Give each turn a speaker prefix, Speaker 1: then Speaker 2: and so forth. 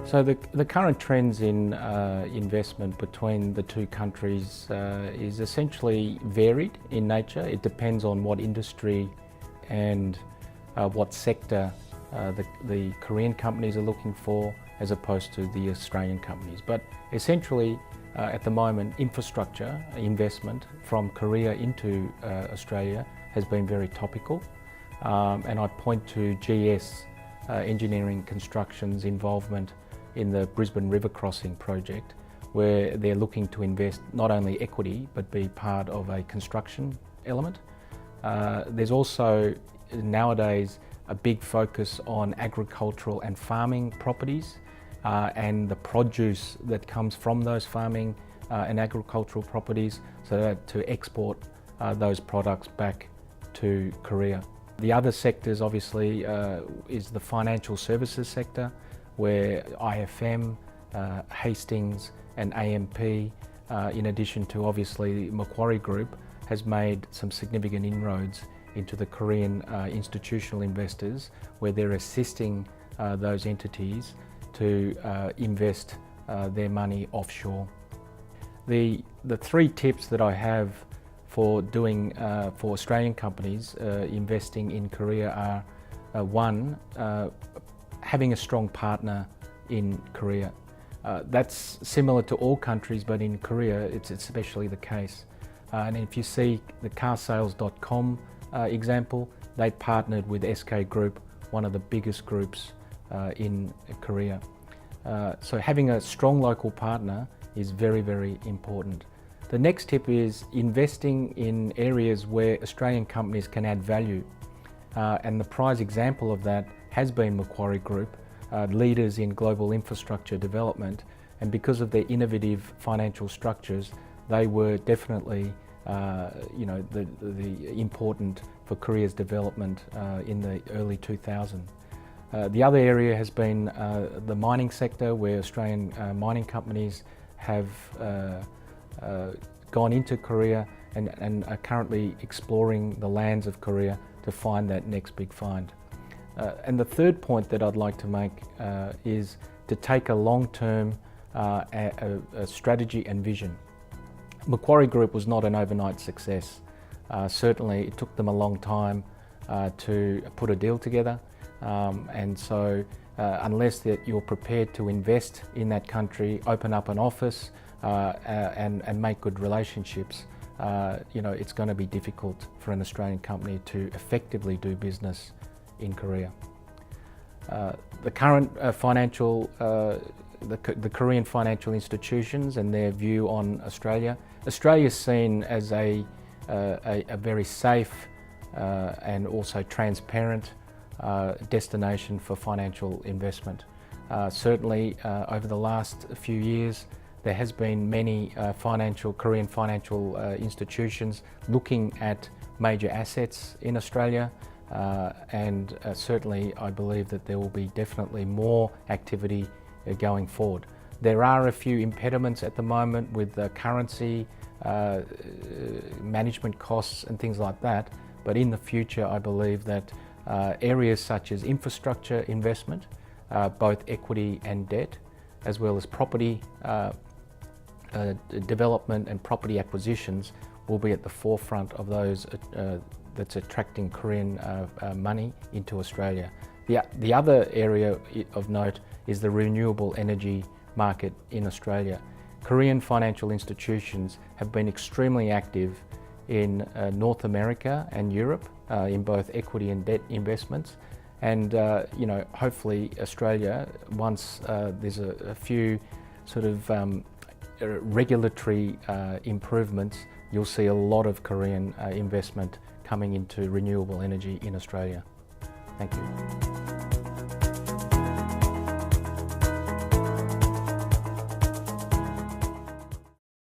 Speaker 1: So the current trends in investment between the two countries is essentially varied in nature. It depends on what industry and what sector the Korean companies are looking for as opposed to the Australian companies. But essentially at the moment, infrastructure investment from Korea into Australia has been very topical. And I point to GS Engineering Construction's involvement in the Brisbane River Crossing project, where they're looking to invest not only equity but be part of a construction element. There's also nowadays a big focus on agricultural and farming properties and the produce that comes from those farming and agricultural properties, so that to export those products back to Korea. The other sectors obviously is the financial services sector, where IFM, Hastings and AMP, in addition to obviously Macquarie Group, has made some significant inroads into the Korean institutional investors, where they're assisting those entities to invest their money offshore. The three tips that I have for doing for Australian companies investing in Korea are one, having a strong partner in Korea. That's similar to all countries, but in Korea it's especially the case. And if you see the carsales.com example, they partnered with SK Group, one of the biggest groups in Korea. So having a strong local partner is very, very important. The next tip is investing in areas where Australian companies can add value. And the prize example of that has been Macquarie Group, leaders in global infrastructure development, and because of their innovative financial structures, they were definitely important for Korea's development in the early 2000s. The other area has been the mining sector, where Australian mining companies have gone into Korea and are currently exploring the lands of Korea to find that next big find. And the third point that I'd like to make is to take a long-term strategy and vision. Macquarie Group was not an overnight success. Certainly it took them a long time to put a deal together, and so unless that you're prepared to invest in that country, open up an office and make good relationships, it's going to be difficult for an Australian company to effectively do business in Korea. The current the Korean financial institutions and their view on Australia. Australia is seen as a very safe and also transparent destination for financial investment. Certainly over the last few years, there has been many Korean financial institutions looking at major assets in Australia, and certainly I believe that there will be definitely more activity going forward. There are a few impediments at the moment with the currency, management costs and things like that, but in the future I believe that areas such as infrastructure investment, both equity and debt, as well as property development and property acquisitions, will be at the forefront of those that's attracting Korean money into Australia. The other area of note is the renewable energy market in Australia. Korean financial institutions have been extremely active in North America and Europe in both equity and debt investments, and hopefully Australia, once there's a few sort of regulatory improvements, you'll see a lot of Korean investment coming into renewable energy in Australia. Thank you.